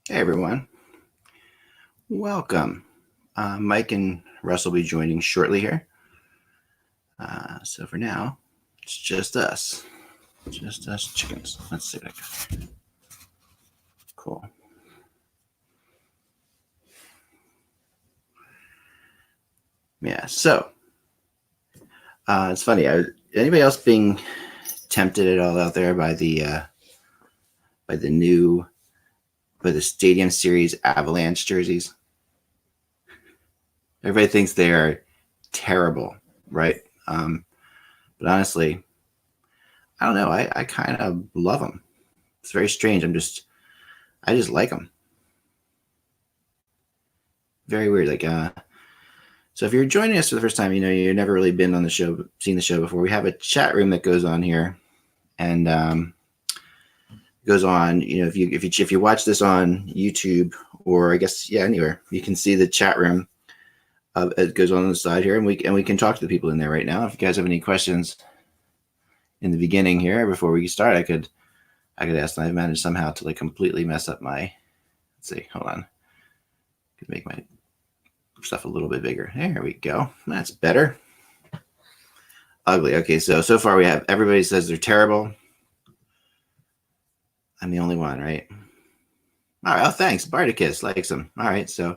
Hey everyone, welcome. Mike and Russ will be joining shortly here. So for now, it's just us chickens. Let's see what I got. Cool. Yeah. So it's funny. Anybody else being tempted at all out there by the Stadium Series Avalanche jerseys? Everybody thinks they are terrible, right? But honestly, I don't know. I kind of love them. It's very strange. I just like them. Very weird. So if you're joining us for the first time, you've never really been on the show, seen the show before. We have a chat room that goes on here, and goes on. If you watch this on YouTube, or I guess anywhere, you can see the chat room. It goes on the side here, and we can talk to the people in there right now. If you guys have any questions in the beginning here before we start, I could ask them. I've managed somehow to completely mess up my. Let's see. Hold on. Could make my stuff a little bit bigger. There we go. That's better. Ugly. Okay, so far we have everybody says they're terrible. I'm the only one, right? All right. Oh, thanks. Bardicus likes them. All right, so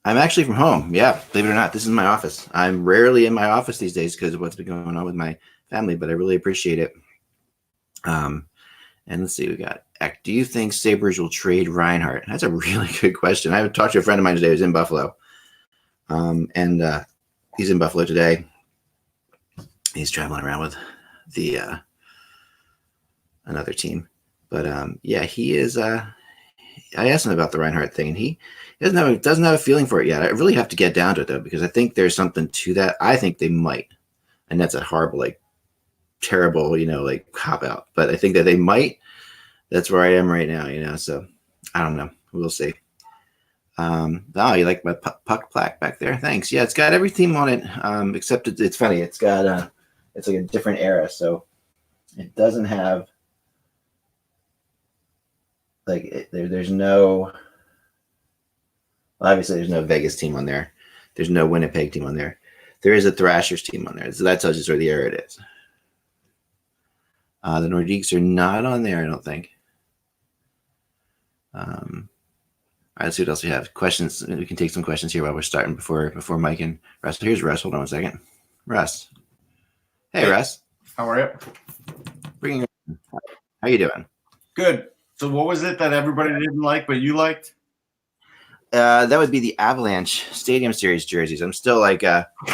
I'm actually from home. Yeah, believe it or not, this is my office. I'm rarely in my office these days because of what's been going on with my family, but I really appreciate it. And let's see, we got. Do you think Sabres will trade Reinhart? That's a really good question. I talked to a friend of mine today who's in Buffalo. And he's in Buffalo today. He's traveling around with the another team. But he is. I asked him about the Reinhart thing, and he doesn't have a feeling for it yet. I really have to get down to it though, because I think there's something to that. I think they might, and that's a horrible, terrible, cop out. But I think that they might. That's where I am right now, so I don't know. We'll see. Oh, you like my puck plaque back there? Thanks. Yeah, it's got every team on it, except it's funny. It's got it's like a different era, so it doesn't have there's no. Obviously, there's no Vegas team on there. There's no Winnipeg team on there. There is a Thrashers team on there, so that tells you sort of the era it is. The Nordiques are not on there, I don't think. All right, let's see what else we have. Questions. We can take some questions here while we're starting before Mike and Russ. Here's Russ. Hold on 1 second. Russ. Hey, Russ. How are you? How you doing? Good. So what was it that everybody didn't like, but you liked? That would be the Avalanche Stadium Series jerseys. I'm still I didn't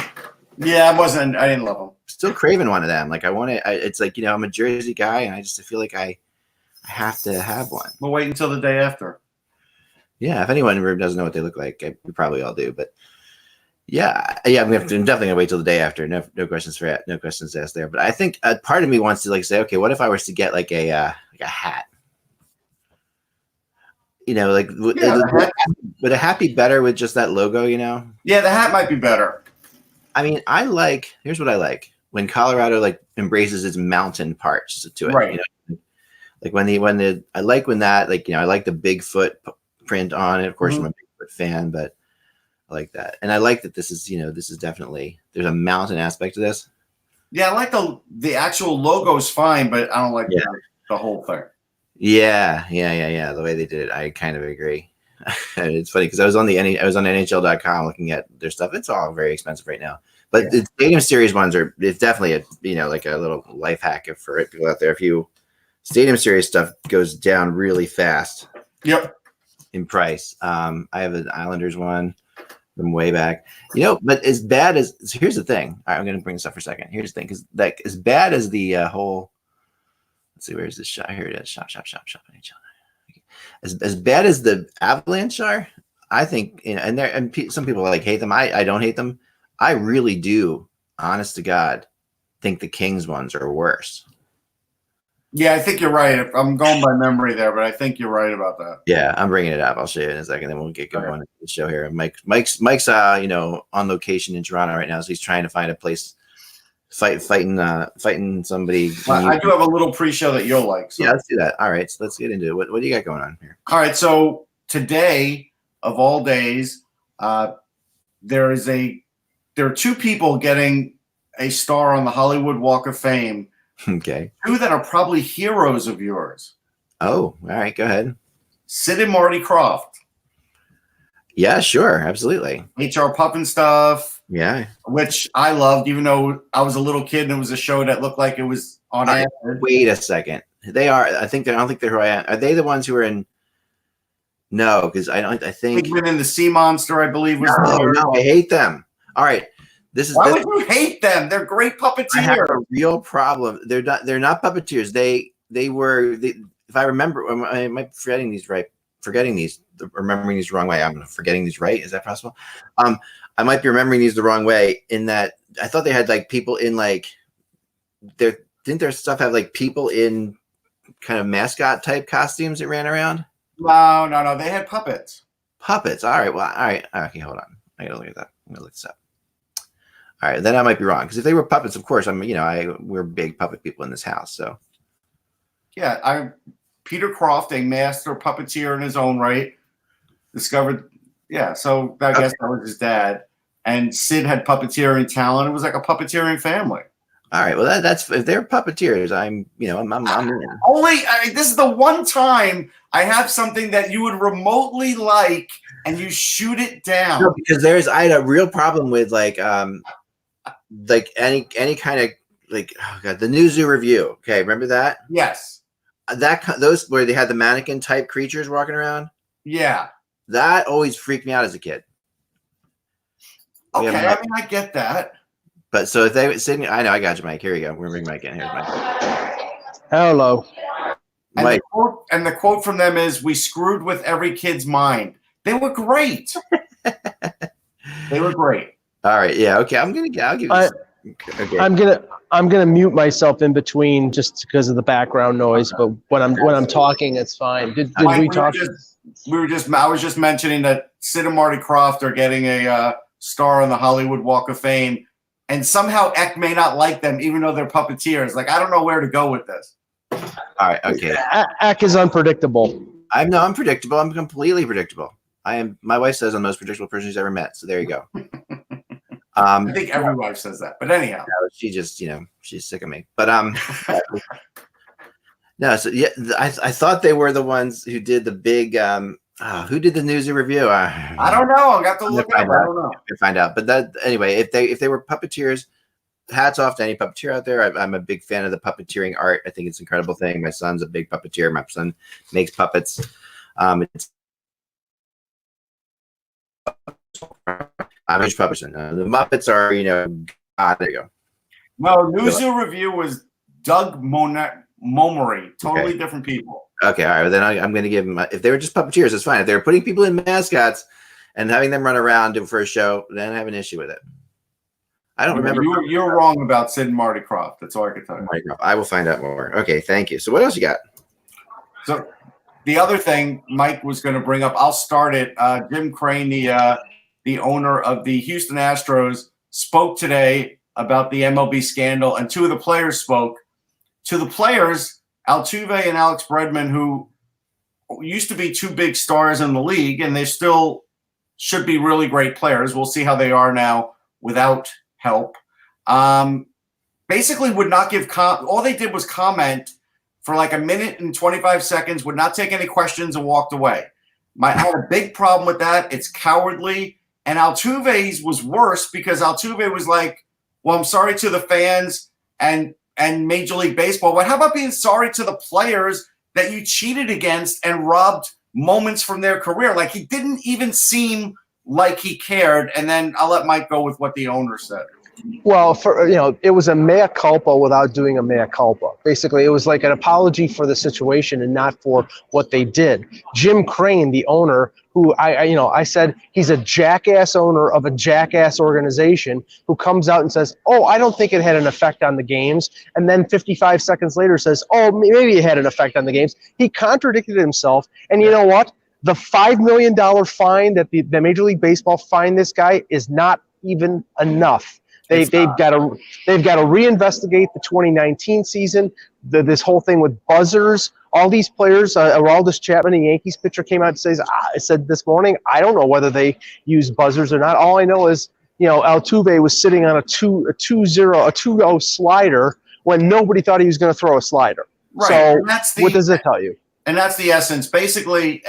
love them. Still craving one of them. I want it. It's I'm a jersey guy, and I just feel like I have to have one. We'll wait until the day after. Yeah, if anyone doesn't know what they look like, we probably all do. But I'm definitely gonna wait till the day after. No questions asked there. But I think part of me wants to say, okay, what if I was to get a hat? Would a hat be better with just that logo? Yeah, the hat might be better. I mean, here's what I like when Colorado embraces its mountain parts to it. Right. I like when that I like the Bigfoot print on it. Of course, I'm a Bigfoot fan, but I like that, and I like that this is definitely there's a mountain aspect to this. Yeah, I like the actual logo is fine, but I don't like the whole thing. Yeah. The way they did it, I kind of agree. It's funny because I was on NHL.com looking at their stuff. It's all very expensive right now, but the Stadium Series ones it's definitely a little life hack for people out there. If you Stadium Series stuff goes down really fast. Yep. In price. I have an Islanders one from way back. But as bad as here's the thing. All right, I'm going to bring this up for a second. Here's the thing, because as bad as the whole. Let's see, where's this shot? Here it is. Shop. NHL. As bad as the Avalanche are, I think, and some people hate them. I don't hate them. I really do, honest to God, think the Kings ones are worse. Yeah, I think you're right. I'm going by memory there, but I think you're right about that. Yeah, I'm bringing it up. I'll show you in a second, then we'll get going on the show here. Mike's on location in Toronto right now, so he's trying to find a place fighting somebody. I do have a little pre-show that you'll like. So. Yeah, let's do that. All right, so let's get into it. What do you got going on here? All right, so today of all days, there are two people getting a star on the Hollywood Walk of Fame. Okay. Two that are probably heroes of yours. Oh, all right, go ahead. Sid and Marty Krofft. Yeah, sure, absolutely. HR Puffin stuff. Yeah. Which I loved, even though I was a little kid and it was a show that looked like it was on acid. Wait a second. They are. I don't think they're who I am. Are they the ones who are in? No, because I think Pigman and the Sea Monster, I believe, was no, I hate them. All right. Why would you hate them? They're great puppeteers. I have a real problem. They're not puppeteers. They were. If I remember, I might be forgetting these, remembering these the wrong way. I'm forgetting these right. Is that possible? I might be remembering these the wrong way in that I thought they had like people in like didn't their stuff have like people in kind of mascot type costumes that ran around? No. They had puppets. Puppets. All right. Well, all right. Okay, hold on. I gotta look at that. I'm gonna look this up. All right, then I might be wrong because if they were puppets, of course, we're big puppet people in this house. So, yeah, Peter Krofft, a master puppeteer in his own right, discovered. Yeah, so I guess that was his dad, and Sid had puppeteering talent. It was like a puppeteering family. All right, well that's if they're puppeteers, I'm in. Only this is the one time I have something that you would remotely like, and you shoot it down. No, because I had a real problem with like any kind of like, oh god, the New Zoo Review. Okay, remember that? Yes. Those where they had the mannequin type creatures walking around. Yeah. That always freaked me out as a kid. Okay, I mean I get that. But so if they were sitting, I know I got you, Mike. Here we go. We're gonna bring Mike in. Here's Mike. Hello. Mike. And the quote from them is, "We screwed with every kid's mind." They were great. They were great. All right. Yeah. Okay. I'll give you. Okay. I'm gonna mute myself in between just because of the background noise. But when I'm talking, it's fine. Did Mike, we talk? I was just mentioning that Sid and Marty Krofft are getting a star on the Hollywood Walk of Fame, and somehow Eck may not like them, even though they're puppeteers. Like I don't know where to go with this. All right. Okay. Eck is unpredictable. I'm predictable. I'm completely predictable. I am. My wife says I'm the most predictable person she's ever met. So there you go. I think every wife says that, but anyhow, she just she's sick of me. But no. So yeah, I thought they were the ones who did the big. Who did the New Zoo Review? I don't know. I got to look it up. I don't know. Find out. But that anyway, if they were puppeteers, hats off to any puppeteer out there. I'm a big fan of the puppeteering art. I think it's an incredible thing. My son's a big puppeteer. My son makes puppets. I'm a huge puppeteer. The Muppets are, there you go. No, New Zoo Review was Doug Momery. Totally different people. Okay, all right. Then I'm going to give them. If they were just puppeteers, it's fine. If they were putting people in mascots and having them run around for a show, then I have an issue with it. I don't remember. You're wrong about Sid and Marty Krofft. That's all I can tell you. I will find out more. Okay, thank you. So what else you got? So the other thing Mike was going to bring up, I'll start it. Jim Crane, the owner of the Houston Astros, spoke today about the MLB scandal, and two of the players spoke. To the players, Altuve and Alex Bregman, who used to be two big stars in the league, and they still should be really great players. We'll see how they are now without help. Basically would not give all they did was comment for like a minute and 25 seconds, would not take any questions, and walked away. I had a big problem with that. It's cowardly. And Altuve's was worse because Altuve was like, well, I'm sorry to the fans and Major League Baseball. But how about being sorry to the players that you cheated against and robbed moments from their career? Like, he didn't even seem like he cared. And then I'll let Mike go with what the owner said. Well, it was a mea culpa without doing a mea culpa. Basically, it was like an apology for the situation and not for what they did. Jim Crane, the owner, who I said he's a jackass owner of a jackass organization, who comes out and says, "Oh, I don't think it had an effect on the games," and then 55 seconds later says, "Oh, maybe it had an effect on the games." He contradicted himself, and you know what? The $5 million fine that the Major League Baseball fined this guy is not even enough They've got to reinvestigate the 2019 season. This whole thing with buzzers. All these players, Aroldis Chapman, the Yankees pitcher, came out and said this morning, I don't know whether they use buzzers or not. All I know is, Altuve was sitting on a 2-0 slider when nobody thought he was going to throw a slider. Right. So what does it tell you? And that's the essence. Basically,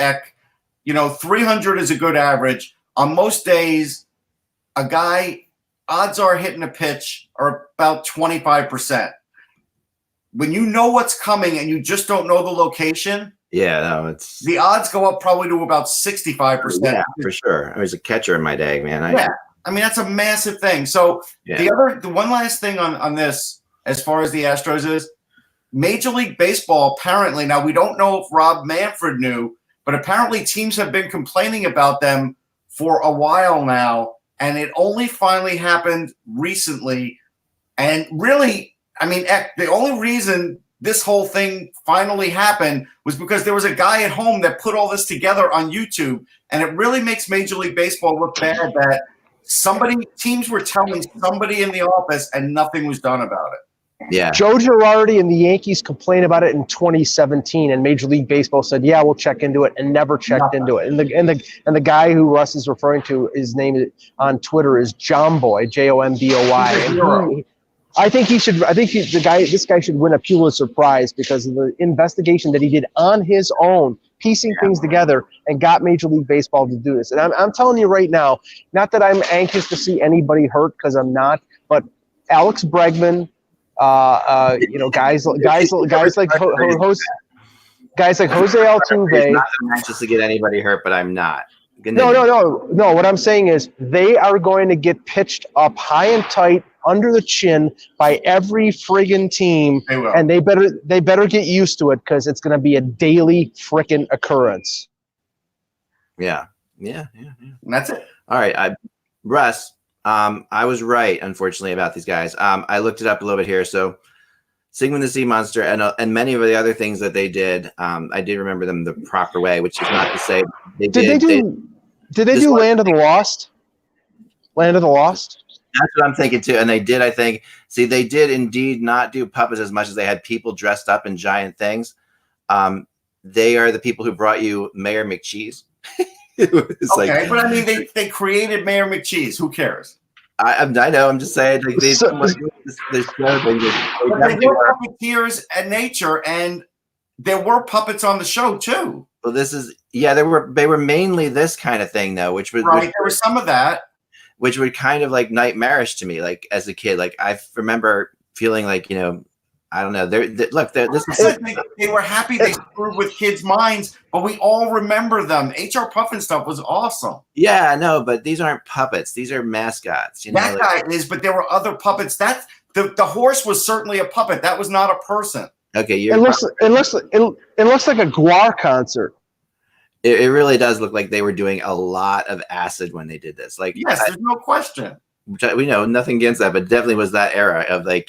300 is a good average. On most days, a guy, odds are hitting a pitch are about 25%. When you know what's coming and you just don't know the location, it's the odds go up probably to about 65%. Yeah, for sure. I was a catcher in my day, man. I mean, that's a massive thing. So the one last thing on this, as far as the Astros is, Major League Baseball apparently, now we don't know if Rob Manfred knew, but apparently teams have been complaining about them for a while now, and it only finally happened recently. And really, I mean, the only reason this whole thing finally happened was because there was a guy at home that put all this together on YouTube, and it really makes Major League Baseball look bad that teams were telling somebody in the office and nothing was done about it. Yeah. Joe Girardi and the Yankees complained about it in 2017, and Major League Baseball said, "Yeah, we'll check into it," and never checked into it. And the guy who Russ is referring to, his name on Twitter is Jomboy, Jomboy. I think this guy should win a Pulitzer Prize because of the investigation that he did on his own, piecing things together, and got Major League Baseball to do this. And I'm telling you right now, not that I'm anxious to see anybody hurt, because I'm not, but Alex Bregman. Guys like Jose Altuve. I'm anxious to get anybody hurt, but I'm not. No. What I'm saying is they are going to get pitched up high and tight under the chin by every friggin' team, and they better get used to it, because it's going to be a daily frickin' occurrence. Yeah. And that's it. All right, Russ. I was right, unfortunately, about these guys. I looked it up a little bit here. So, Sigmund the Sea Monster and many of the other things that they did, I did remember them the proper way, which is not to say did they do Land of the Lost? Land of the Lost? That's what I'm thinking too. And they did, I think. See, they did indeed not do puppets as much as they had people dressed up in giant things. They are the people who brought you Mayor McCheese. But I mean, they created Mayor McCheese. Who cares? I know. I'm just saying. Like, they were puppeteers at nature, and there were puppets on the show too. Well, they were mainly this kind of thing though, which was right. There was some of that, which were kind of like nightmarish to me. Like as a kid, like I remember feeling like I don't know. They were happy they screwed with kids' minds, but we all remember them. HR Puffin stuff was awesome. Yeah, no, but these aren't puppets. These are mascots. That guy is, but there were other puppets. The horse was certainly a puppet. That was not a person. Okay, it looks like a Guar concert. It really does look like they were doing a lot of acid when they did this. Like, yes, there's no question. We know nothing against that, but definitely was that era of I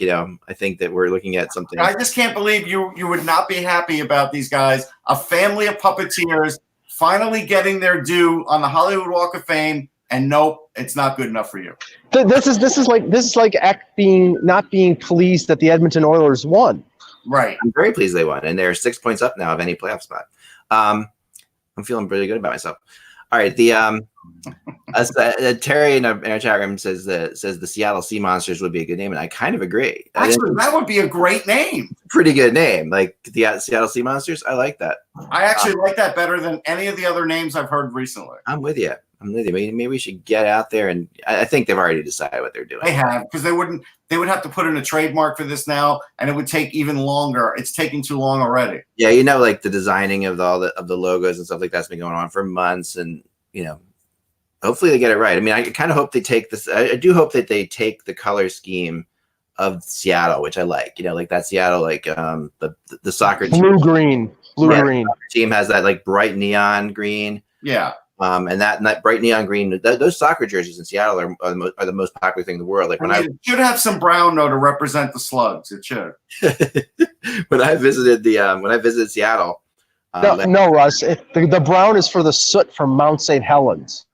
think that we're looking at something. I just can't believe you would not be happy about these guys, a family of puppeteers finally getting their due on the Hollywood Walk of Fame, and nope, it's not good enough for you. This is like not being pleased that the Edmonton Oilers won. Right. I'm very pleased they won, and they're 6 points up now of any playoff spot. I'm feeling really good about myself. All right, Terry in our chat room says the Seattle Sea Monsters would be a good name, and I kind of agree. Actually, that would be a great name. Pretty good name, like the Seattle Sea Monsters. I like that. I actually like that better than any of the other names I've heard recently. I'm with you. Maybe we should get out there, and I think they've already decided what they're doing. They have, because they would have to put in a trademark for this now, and it would take even longer. It's taking too long already. Yeah, like the designing of the logos and stuff like that's been going on for months, and hopefully they get it right. I mean, I kind of hope they take this. I do hope that they take the color scheme of Seattle, which I like. Like that Seattle, like the soccer team. Blue green. Team has that like bright neon green. Yeah. And that bright neon green, those soccer jerseys in Seattle are the most popular thing in the world. Like it should have some brown though to represent the Slugs. It should. when I visited Seattle. No, Russ. The brown is for the soot from Mount St. Helens.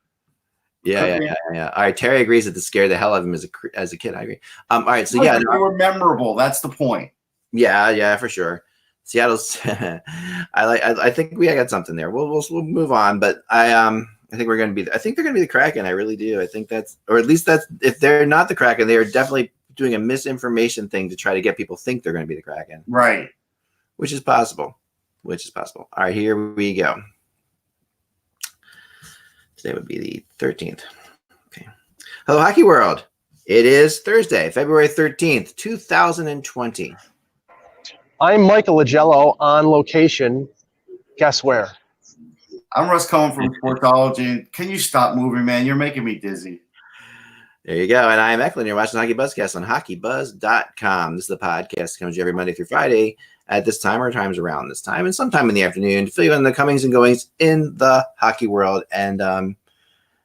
Yeah. All right, Terry agrees that this scared the hell out of him as a kid. I agree. All right, so yeah, they were memorable. That's the point. Yeah, for sure. Seattle's. I think we got something there. We'll move on, but I think we're going to be. I think they're going to be the Kraken. I really do. I think that's, or at least that's, if they're not the Kraken, they are definitely doing a misinformation thing to try to get people think they're going to be the Kraken. Right. Which is possible. All right, here we go. Today would be the 13th. Okay. Hello, Hockey World. It is Thursday, February 13th, 2020. I'm Michael Agello on location. Guess where? I'm Russ Cohen from Sportology. Can you stop moving, man? You're making me dizzy. There you go. And I'm Eklund. You're watching HockeyBuzzcast on HockeyBuzz.com. This is the podcast that comes to you every Monday through Friday at this time or times around this time and sometime in the afternoon to fill you in the comings and goings in the hockey world. And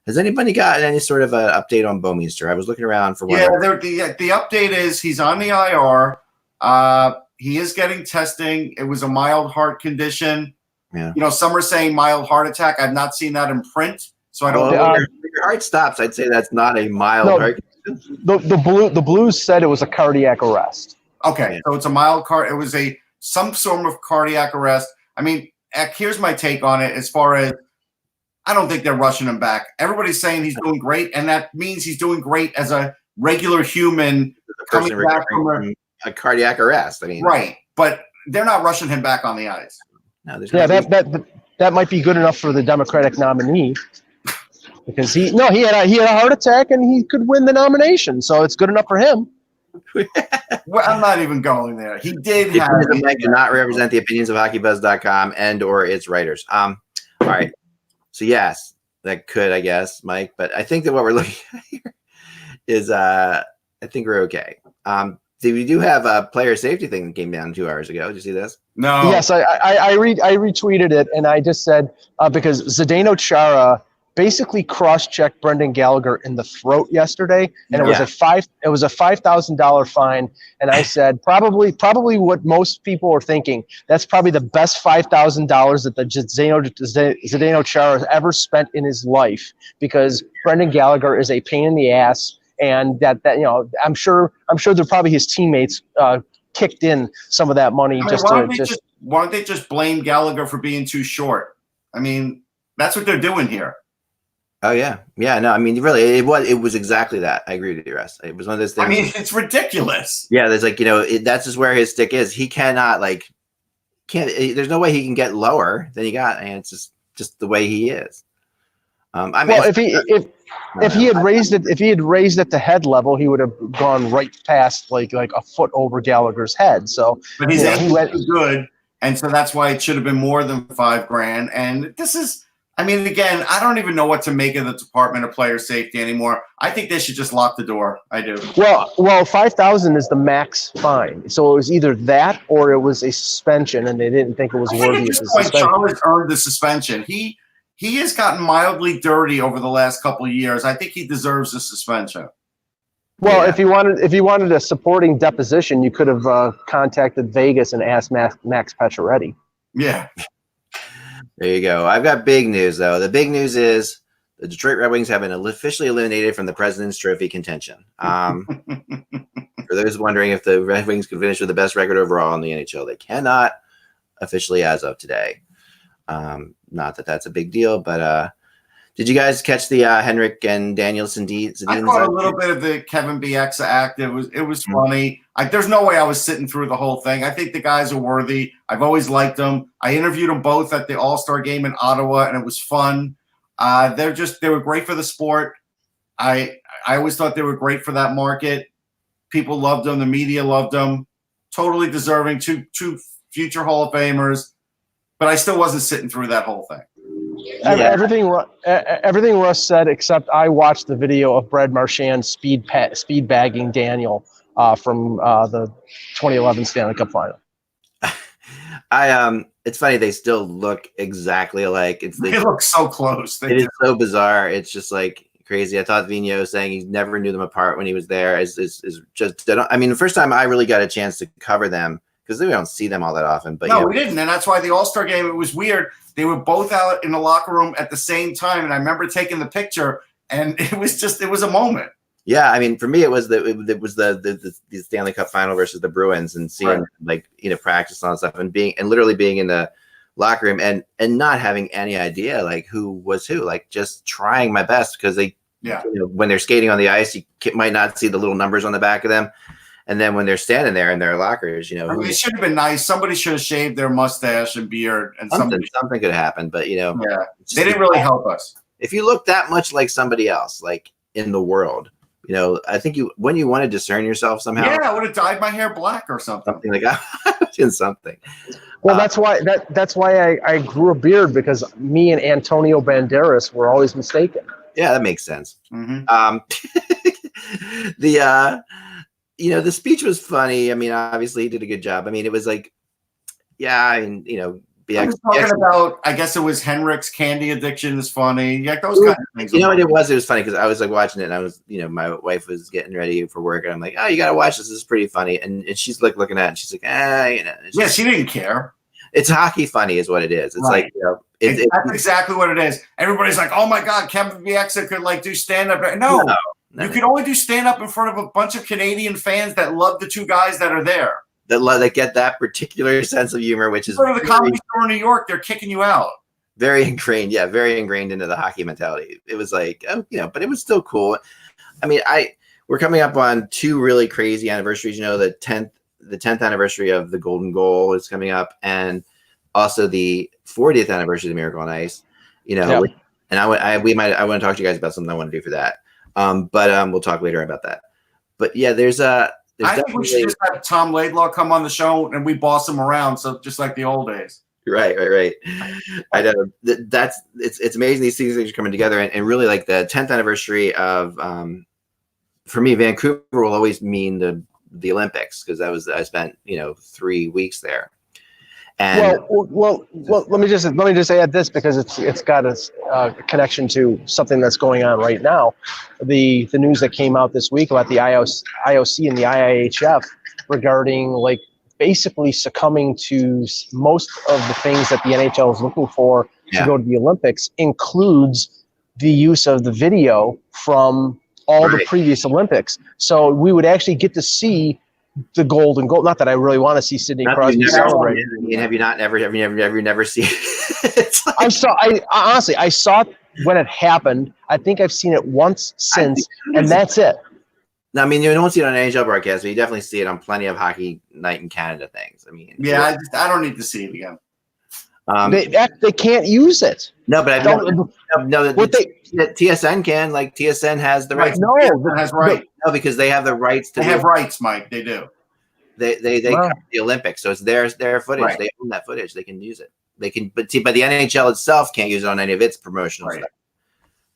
has anybody gotten any sort of an update on Bouwmeester? I was looking around for one. Yeah, the update is he's on the IR. He is getting testing. It was a mild heart condition. Yeah. You know, some are saying mild heart attack. I've not seen that in print, so I don't know. If your heart stops, I'd say that's not a mild heart condition. The Blues said it was a cardiac arrest. Okay, so it's a mild it was some sort of cardiac arrest. I mean, here's my take on it as far as I don't think they're rushing him back. Everybody's saying he's doing great, and that means he's doing great as a regular human coming back from a cardiac arrest. I mean, right, but they're not rushing him back on the ice. No, that might be good enough for the Democratic nominee because he had a heart attack and he could win the nomination, so it's good enough for him. Well, I'm not even going there. He did have. Do not represent the opinions of HockeyBuzz.com and or its writers. All right. So yes, that could, I guess, Mike. But I think that what we're looking at here is, I think we're okay. We do have a player safety thing that came down 2 hours ago. Did you see this? No. Yes, I retweeted it, and I just said because Zdeno Chara basically cross-checked Brendan Gallagher in the throat yesterday, and it was a $5,000 fine. And I said probably what most people are thinking. That's probably the best $5,000 that the Zdeno Chara has ever spent in his life, because Brendan Gallagher is a pain in the ass, and that I'm sure they're probably his teammates kicked in some of that money. Why don't they just blame Gallagher for being too short? I mean, that's what they're doing here. Oh yeah. No, I mean, really, it was exactly that. I agree with you, Russ. It was one of those things. I mean, it's ridiculous. Yeah, there's that's just where his stick is. He cannot there's no way he can get lower than he got, and it's just the way he is. I mean, if he had raised it to head level, he would have gone right past like a foot over Gallagher's head. So, but he went good, and so that's why it should have been more than $5,000. And this is. I mean, again, I don't even know what to make of the Department of Player Safety anymore. I think they should just lock the door. I do. Well, $5,000 is the max fine. So it was either that or it was a suspension, and they didn't think it was worthy of the suspension. Chalmers earned the suspension. He has gotten mildly dirty over the last couple of years. I think he deserves a suspension. Well, if you wanted a supporting deposition, you could have contacted Vegas and asked Max Pacioretty. Yeah. There you go. I've got big news, though. The big news is the Detroit Red Wings have been officially eliminated from the President's Trophy contention. For those wondering if the Red Wings could finish with the best record overall in the NHL, they cannot officially as of today. Not that that's a big deal, but did you guys catch the Henrik and Daniel Sedin? I caught a little bit of the Kevin Bieksa act. It was funny. There's no way I was sitting through the whole thing. I think the guys are worthy. I've always liked them. I interviewed them both at the All-Star game in Ottawa, and it was fun. They were great for the sport. I always thought they were great for that market. People loved them. The media loved them. Totally deserving. Two future Hall of Famers. But I still wasn't sitting through that whole thing. Yeah. Everything Russ said, except I watched the video of Brad Marchand speed bagging Daniel from the 2011 Stanley Cup Final. It's funny, they still look exactly alike. They look so close. It is so bizarre. It's just like crazy. I thought Vigneault saying he never knew them apart when he was there is just. I mean, the first time I really got a chance to cover them, because we don't see them all that often. But no, we didn't, and that's why the All-Star game, it was weird. They were both out in the locker room at the same time, and I remember taking the picture, and it was a moment. Yeah, I mean, for me, it was the Stanley Cup final versus the Bruins, and seeing practice and all that stuff, and literally being in the locker room and not having any idea like who was who, like just trying my best because they, when they're skating on the ice, you might not see the little numbers on the back of them, and then when they're standing there in their lockers, it should have been nice. Somebody should have shaved their mustache and beard, and something could happen, but they didn't really help us. If you look that much like somebody else, like in the world. I think when you want to discern yourself somehow. Yeah, I would have dyed my hair black or something. Something like I was in something. Well, that's why I grew a beard, because me and Antonio Banderas were always mistaken. Yeah, that makes sense. Mm-hmm. The speech was funny. I mean, obviously he did a good job. I mean, it was like, I was talking about, I guess it was Henrik's candy addiction is funny. Like those kind of things. What it was? It was funny because I was like watching it, and I was, my wife was getting ready for work, and I'm like, oh, you got to watch this. This is pretty funny. And she's like looking at it, and she's like, Yeah, she didn't care. It's hockey funny is what it is. It's right. Like, that's exactly what it is. Everybody's like, oh my God, Kevin Bieksa could like do stand up. No, you could only do stand up in front of a bunch of Canadian fans that love the two guys that are there. That get that particular sense of humor, which is go to the Comedy Store in New York, they're kicking you out. Very ingrained into the hockey mentality. It was like, but it was still cool. I mean, we're coming up on two really crazy anniversaries. The 10th anniversary of the Golden Goal is coming up, and also the 40th anniversary of the Miracle on Ice. And I want to talk to you guys about something I want to do for that. But we'll talk later about that. But yeah, I think we should just have Tom Laidlaw come on the show and we boss him around, so just like the old days. Right. I know it's amazing these things are coming together, and really like the 10th anniversary of for me, Vancouver will always mean the Olympics, because I spent 3 weeks there. And well, let me just add this, because it's got a connection to something that's going on right now. The news that came out this week about the IOC and the IIHF regarding like basically succumbing to most of the things that the NHL is looking for to go to the Olympics includes the use of the video from all the previous Olympics. So we would actually get to see the golden goal. Not that I really want to see Sidney Crosby celebrate. Have you never seen it? I saw it when it happened. I think I've seen it once since, and that's it. No, I mean, you don't see it on an NHL broadcast, but you definitely see it on plenty of Hockey Night in Canada things. I mean, I don't need to see it again. They can't use it. No, but TSN can. Like TSN has the rights. No, it has rights. No, because they have the rights to. They have rights, Mike. They do. They cover the Olympics, so it's their footage. Right. They own that footage. They can use it. They can, but the NHL itself can't use it on any of its promotional stuff.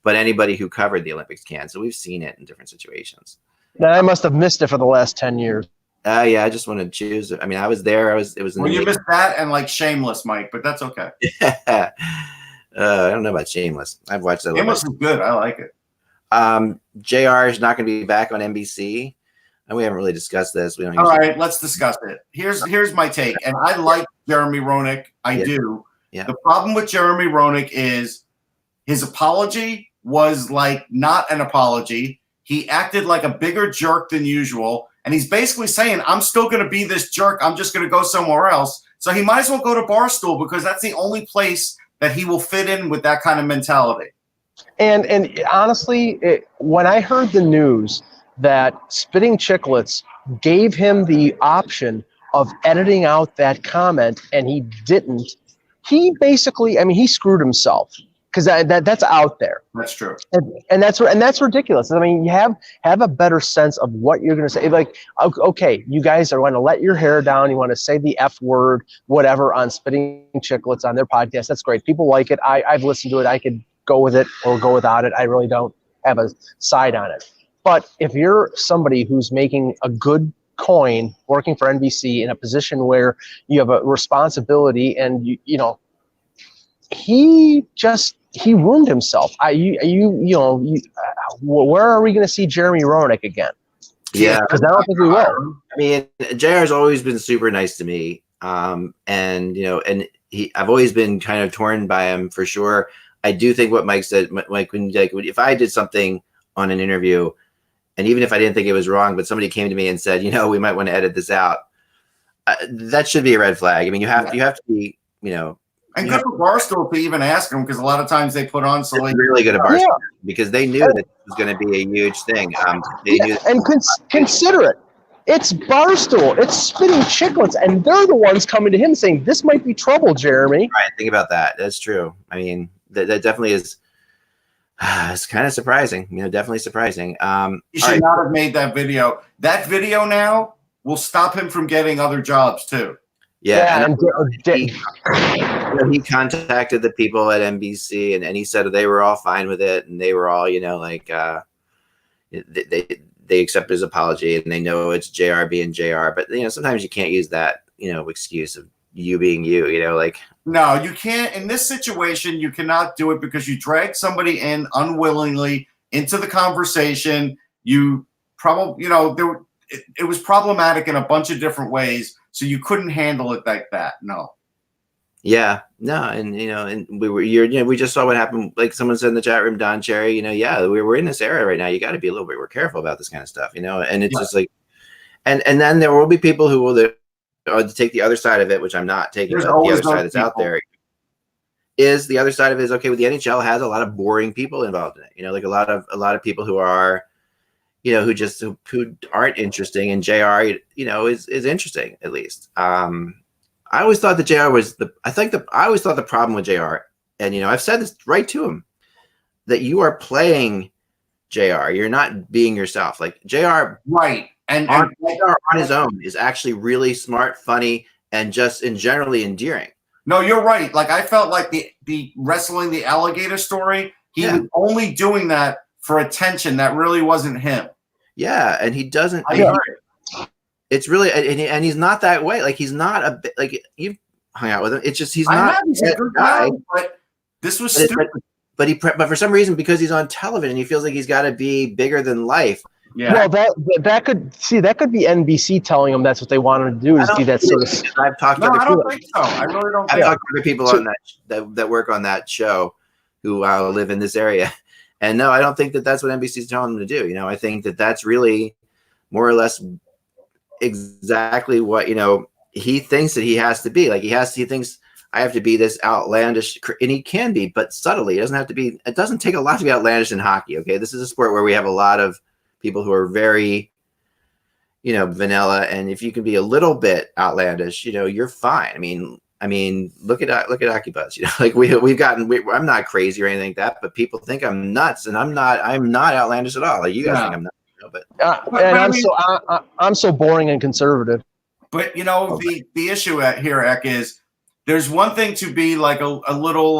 But anybody who covered the Olympics can. So we've seen it in different situations. Now I must have missed it for the last 10 years. Yeah, I just want to choose it. I mean, I was there. It was. Well, you missed that and like Shameless, Mike, but that's okay. I don't know about Shameless. I've watched that. Shameless is good. I like it. JR is not going to be back on NBC, and we haven't really discussed this. We don't. All right, let's discuss it. Here's my take, and I like Jeremy Roenick. I do. Yeah. The problem with Jeremy Roenick is his apology was like not an apology. He acted like a bigger jerk than usual. And he's basically saying, I'm still going to be this jerk. I'm just going to go somewhere else. So he might as well go to Barstool, because that's the only place that he will fit in with that kind of mentality. And honestly, when I heard the news that Spitting Chicklets gave him the option of editing out that comment and he didn't, he basically, he screwed himself. Because that's out there. That's true, and that's ridiculous. I mean, you have a better sense of what you're going to say. Like, okay, you guys are going to let your hair down. You want to say the F word, whatever, on Spitting Chicklets on their podcast. That's great. People like it. I've listened to it. I could go with it or go without it. I really don't have a side on it. But if you're somebody who's making a good coin working for NBC in a position where you have a responsibility, and he ruined himself. Where are we going to see Jeremy Roenick again? Yeah, because I don't think we will. I mean, JR has always been super nice to me, and I've always been kind of torn by him for sure. I do think what Mike said, like if I did something on an interview, and even if I didn't think it was wrong, but somebody came to me and said, we might want to edit this out, that should be a red flag. I mean, you have to be, And good for Barstool to even ask them, because a lot of times they put on It's really good at Barstool because they knew that it was going to be a huge thing. Consider it. It's Barstool. It's Spitting Chicklets, and they're the ones coming to him saying, "This might be trouble, Jeremy." Right. Think about that. That's true. I mean, that definitely is. It's kind of surprising. Definitely surprising. He should not have made that video. That video now will stop him from getting other jobs too. Yeah, and he contacted the people at NBC, and he said they were all fine with it, and they were all, they accepted his apology, and they know it's JR being JR. But sometimes you can't use that excuse of you being you. No, you can't. In this situation, you cannot do it because you dragged somebody in unwillingly into the conversation. You probably, it was problematic in a bunch of different ways. So you couldn't handle it like that. No. Yeah, no, and and we just saw what happened. Like someone said in the chat room, Don Cherry. We're in this era right now. You got to be a little bit more careful about this kind of stuff. And it's just like, and then there will be people who will take the other side of it, which I'm not taking. The other side that's out there is the other side of it is okay. Well, the NHL has a lot of boring people involved in it. Like a lot of people who are. Who aren't interesting, and JR, is interesting at least. I always thought that JR was I always thought the problem with JR, and I've said this right to him, that you are playing JR. You're not being yourself. Like JR, right? And JR on his own is actually really smart, funny, and generally endearing. No, you're right. Like I felt like the wrestling the alligator story. He was only doing that for attention. That really wasn't him. Yeah, and he doesn't. It's really, and he's not that way. Like he's not like you've hung out with him. It's just he's not. He's a good guy, but this was stupid. But for some reason, because he's on television, he feels like he's got to be bigger than life. Yeah. Well, that could be NBC telling him that's what they wanted to do, is be that sort of. I've talked to I don't think so. I really don't. I've talked to other people on that work on that show who live in this area. And no, I don't think that that's what NBC is telling them to do. I think that that's really more or less exactly what, he thinks that he has to be. Like he thinks I have to be this outlandish, and he can be, but subtly. It doesn't take a lot to be outlandish in hockey. Okay. This is a sport where we have a lot of people who are very, vanilla. And if you can be a little bit outlandish, you're fine. I mean, look at HockeyBuzz. Like I'm not crazy or anything like that, but people think I'm nuts, and I'm not outlandish at all. Like you guys think I'm nuts, but I'm so boring and conservative. But the issue here, Eck, is there's one thing to be like a little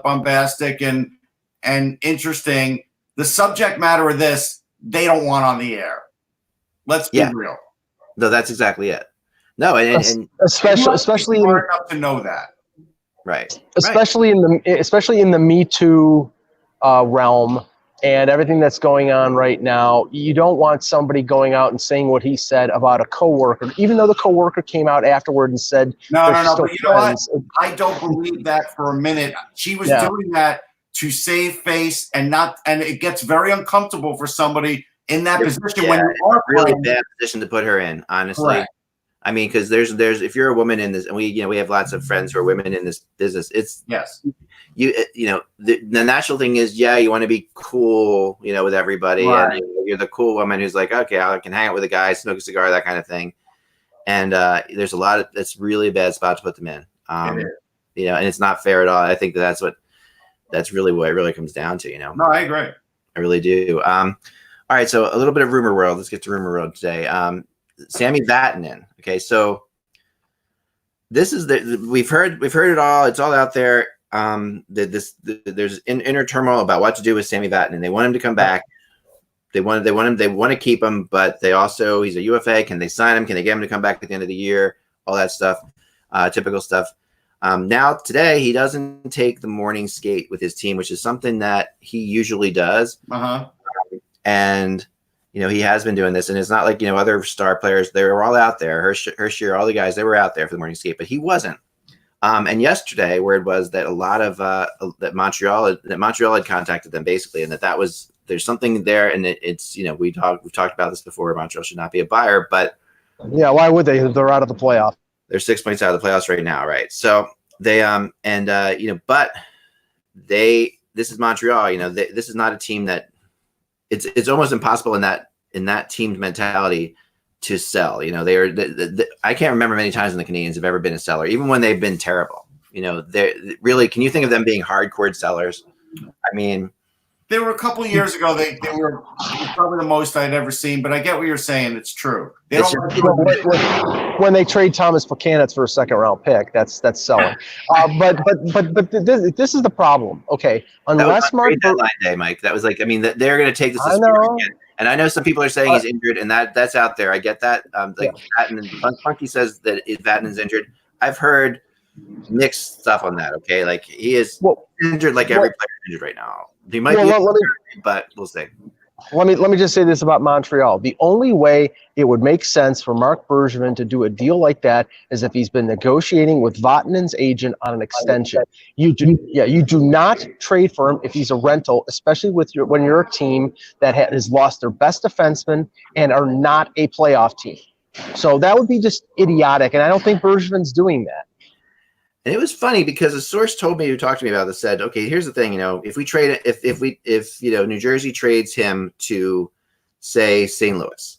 bombastic and interesting. The subject matter of this, they don't want on the air. Let's be real. No, that's exactly it. No, and especially smart enough to know that, right? Especially in the Me Too realm and everything that's going on right now, you don't want somebody going out and saying what he said about a coworker, even though the coworker came out afterward and said, "No." But you know what? I don't believe that for a minute. She was doing that to save face, and it gets very uncomfortable for somebody in that position when you are really bad position to put her in, honestly. Correct. I mean, because there's if you're a woman in this, and we have lots of friends who are women in this business. It's the natural thing is you want to be cool, with everybody, right. And you're the cool woman who's like, okay, I can hang out with a guy, smoke a cigar, that kind of thing. And there's a lot of that's really a bad spot to put them in. And it's not fair at all. I think that's really what it really comes down to. No, I agree. I really do. All right, so a little bit of rumor world. Let's get to rumor world today. Sammy Vatanen. Okay, so this is we've heard it all. It's all out there. There's inner turmoil about what to do with Sammy Vatanen. They want him to come back. They want to keep him, but he's a UFA. Can they sign him? Can they get him to come back at the end of the year? All that stuff, typical stuff. Now today he doesn't take the morning skate with his team, which is something that he usually does. And he has been doing this, and it's not like other star players. They were all out there. Hershier, all the guys, they were out there for the morning skate, but he wasn't. And yesterday, word was that a lot of that Montreal had contacted them basically, and there's something there, and it's we've talked about this before. Montreal should not be a buyer, but yeah, why would they? They're out of the playoff. They're 6 points out of the playoffs right now, right? So they but this is Montreal. This is not a team that it's almost impossible in that team's mentality to sell. They are. I can't remember many times when the Canadians have ever been a seller, even when they've been terrible. They're really. Can you think of them being hardcore sellers? I mean, there were a couple of years ago. They were probably the most I'd ever seen. But I get what you're saying. It's true. When they trade Thomas Buchanan for a second-round pick, that's selling. But this is the problem. Okay, unless Mark deadline day, Mike, that was they're going to take this. I know. And I know some people are saying he's injured, and that's out there. I get that. Funky says that Vatanen's injured. I've heard mixed stuff on that. Okay, he is injured, every player is injured right now. He might be, but we'll see. Let me just say this about Montreal. The only way it would make sense for Marc Bergevin to do a deal like that is if he's been negotiating with Vatanen's agent on an extension. You do not trade for him if he's a rental, especially when you're a team that has lost their best defenseman and are not a playoff team. So that would be just idiotic, and I don't think Bergevin's doing that. And it was funny because a source told me, who talked to me about this, said, okay, here's the thing, if we trade it, if New Jersey trades him to, say, St. Louis,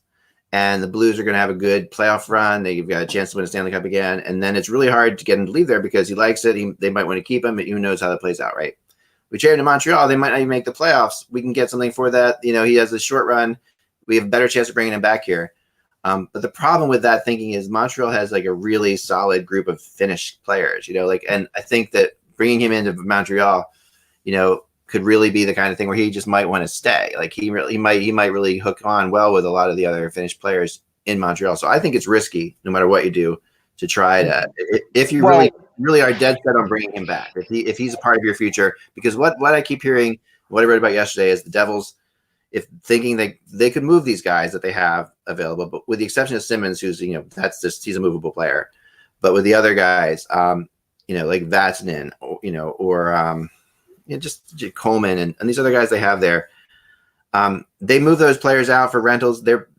and the Blues are going to have a good playoff run, they've got a chance to win a Stanley Cup again, and then it's really hard to get him to leave there because he likes it. They might want to keep him, but who knows how that plays out, right? We trade him to Montreal, they might not even make the playoffs. We can get something for that. He has a short run. We have a better chance of bringing him back here. But the problem with that thinking is Montreal has a really solid group of Finnish players, and I think that bringing him into Montreal, could really be the kind of thing where he just might want to stay. He might really hook on well with a lot of the other Finnish players in Montreal. So I think it's risky, no matter what you do, to try to, if you really are dead set on bringing him back, if he's a part of your future, because what I keep hearing, what I read about yesterday is the Devils, if thinking they could move these guys that they have available, but with the exception of Simmons, who's he's a movable player, but with the other guys, like Vatanen, or just Coleman and these other guys they have there, they move those players out for rentals. Their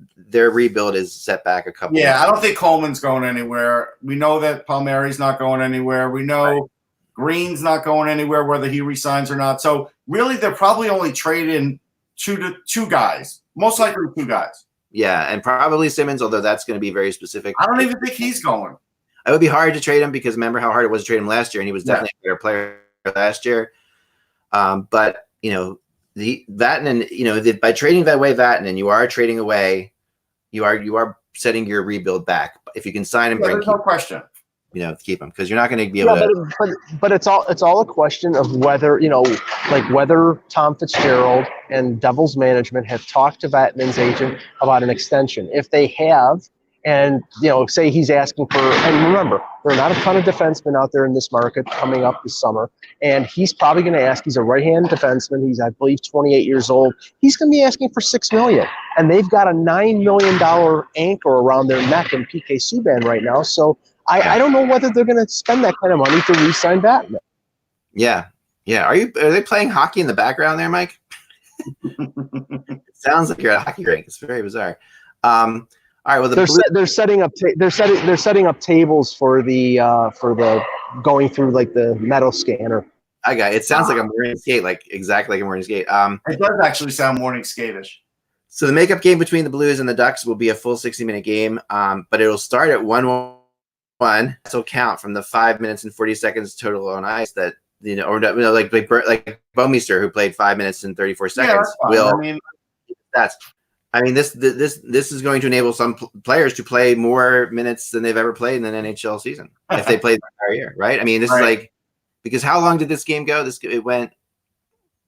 rebuild is set back a couple. Yeah, I don't think Coleman's going anywhere. We know that Palmieri's not going anywhere. We know Green's not going anywhere, whether he resigns or not. So really, they're probably only trading two guys, most likely two guys. Yeah, and probably Simmons, although that's going to be very specific. I don't even think he's going. It would be hard to trade him because remember how hard it was to trade him last year, and he was definitely a better player last year. But the Vatanen, by trading that way Vatanen, you are trading away. You are setting your rebuild back. If you can sign him, there's no question. Keep him because you're not going to be able to. But it's all a question of whether whether Tom Fitzgerald and Devils management have talked to Vatanen's agent about an extension. If they have, and say he's asking for, and remember, there are not a ton of defensemen out there in this market coming up this summer, and he's probably going to ask. He's a right-hand defenseman. He's, I believe, 28 years old. He's going to be asking for $6 million, and they've got a $9 million anchor around their neck in PK Subban right now. So. I don't know whether they're going to spend that kind of money to re-sign Vatanen. Yeah. Are they playing hockey in the background there, Mike? It sounds like you're at a hockey rink. It's very bizarre. All right. Well, they're setting up tables for the going through the metal scanner. I got it. It sounds like a morning skate, exactly like a morning skate. It does actually sound morning skate-ish. So the makeup game between the Blues and the Ducks will be a full 60-minute game, but it'll start at 1-1. So count from the 5 minutes and 40 seconds total on ice that like Bouwmeester, who played 5 minutes and 34 seconds. This is going to enable some players to play more minutes than they've ever played in an NHL season if they played the entire year, right? This is because how long did this game go? Was it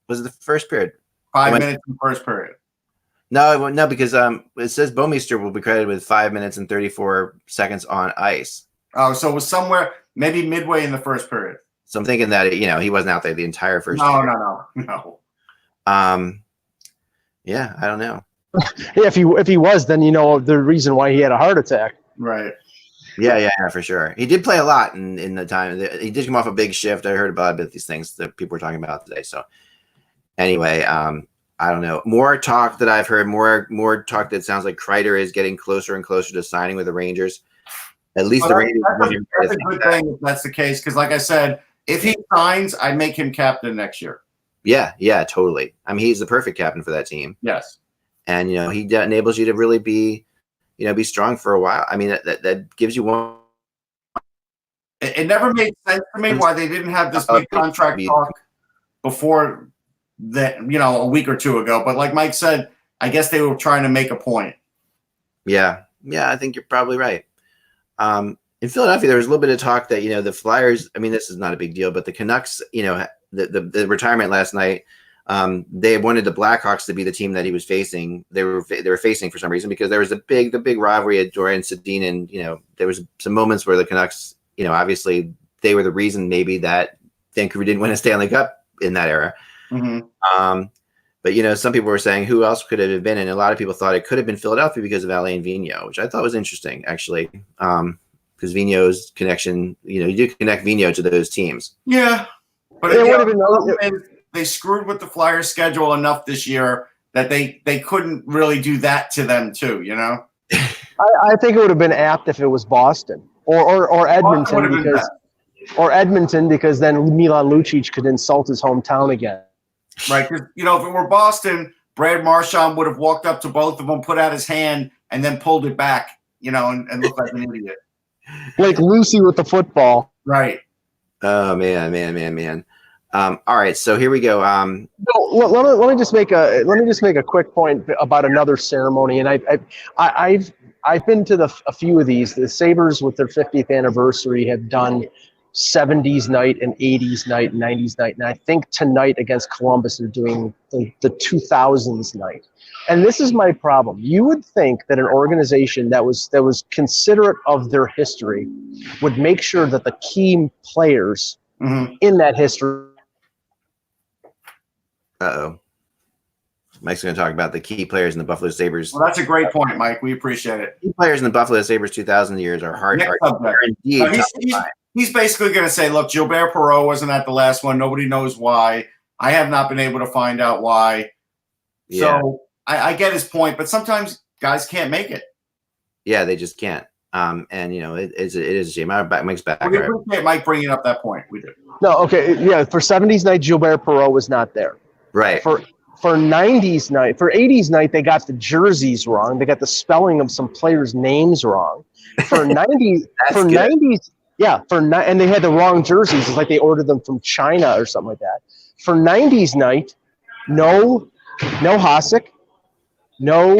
the first period? 5 minutes in the first period. No, because it says Bouwmeester will be credited with 5 minutes and 34 seconds on ice. Oh, so it was somewhere maybe midway in the first period. So I'm thinking that he wasn't out there the entire first. No. Yeah, I don't know. Yeah, if he was, then the reason why he had a heart attack. Right. Yeah, for sure. He did play a lot in the time. He did come off a big shift. I heard about these things that people were talking about today. So anyway, I don't know. More talk that I've heard, more talk that sounds like Kreider is getting closer and closer to signing with the Rangers. At least the Rangers. That's a good thing if that's the case, because like I said, if he signs, I make him captain next year. Yeah, totally. I mean, he's the perfect captain for that team. Yes. And, he enables you to really be strong for a while. I mean, that gives you one. It never made sense to me why they didn't have this big contract talk before that, a week or two ago. But like Mike said, I guess they were trying to make a point. Yeah, I think you're probably right. In Philadelphia, there was a little bit of talk that, the Flyers, I mean, this is not a big deal, but the Canucks, the retirement last night, they wanted the Blackhawks to be the team that he was facing. They were facing for some reason, because there was the big rivalry at Dorian Sedin, and there was some moments where the Canucks, obviously they were the reason maybe that Vancouver didn't win a Stanley Cup in that era. Mm-hmm. But some people were saying who else could it have been, and a lot of people thought it could have been Philadelphia because of Alain Vigneault, which I thought was interesting actually, because Vigneault's connection, you do connect Vigneault to those teams. Yeah. But they screwed with the Flyers schedule enough this year that they couldn't really do that to them too, I think it would have been apt if it was Boston or Edmonton, because then Milan Lucic could insult his hometown again. Right, because if it were Boston, Brad Marchand would have walked up to both of them, put out his hand, and then pulled it back, and looked like an idiot. Like Lucy with the football. Right. Oh man. All right, so here we go. Let me just make a quick point about another ceremony, and I've been to a few of these. The Sabres, with their 50th anniversary, have done 70s night and 80s night and 90s night, and I think tonight against Columbus they're doing the 2000s night. And this is my problem. You would think that an organization that was considerate of their history would make sure that the key players in that history. Mike's going to talk about the key players in the Buffalo Sabres. Well, that's a great point, Mike. We appreciate it. Key players in the Buffalo Sabres 2000 years are hard. Indeed. He's basically going to say, look, Gilbert Perreault wasn't at the last one. Nobody knows why. I have not been able to find out why. Yeah. So I get his point, but sometimes guys can't make it. Yeah, they just can't. And it is a shame. Mike's back. We appreciate Mike bringing up that point. We do. No, okay, yeah. For 70s night, Gilbert Perreault was not there. Right. For 90s night, for 80s night, they got the jerseys wrong. They got the spelling of some players' names wrong. For 90s, and they had the wrong jerseys. It's like they ordered them from China or something like that. For 90s night, no Hasek, no